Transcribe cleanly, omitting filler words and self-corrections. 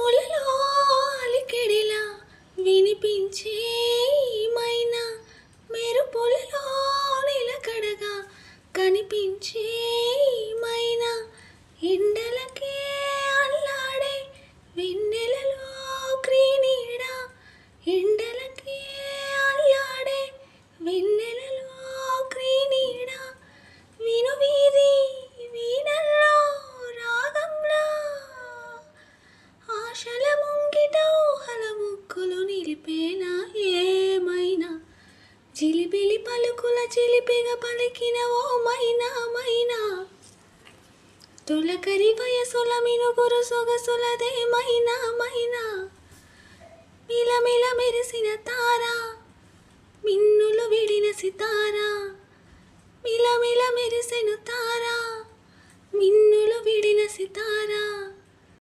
పూలలో అలికెడిలా వినిపించే మైనా మెరుపులలో నిలకడగా కనిపించే మైనా ఎండలకే అల్లాడే వెన్నెలలో క్రీనీడ ఎండలకే అల్లాడే వెన్నెలలో క్రీనీడ విను వీధి వీణల్లో రాగంలా ఆశల ముంగిట ఊహల ముక్కులు నిలిపేనా ఏమైనా చిలిపిలి పలుకుల చిలిపిగా పలికిన ఓ మైనా మైనా తొలకరి వయసుల మినుగురు సొగసులదే మైనా మైనా మిలమిల మెరిసిన తారా మిన్నులు విడిన సితారా మిలమిల మెరిసెను తారా మిన్నులు విడిన సితారా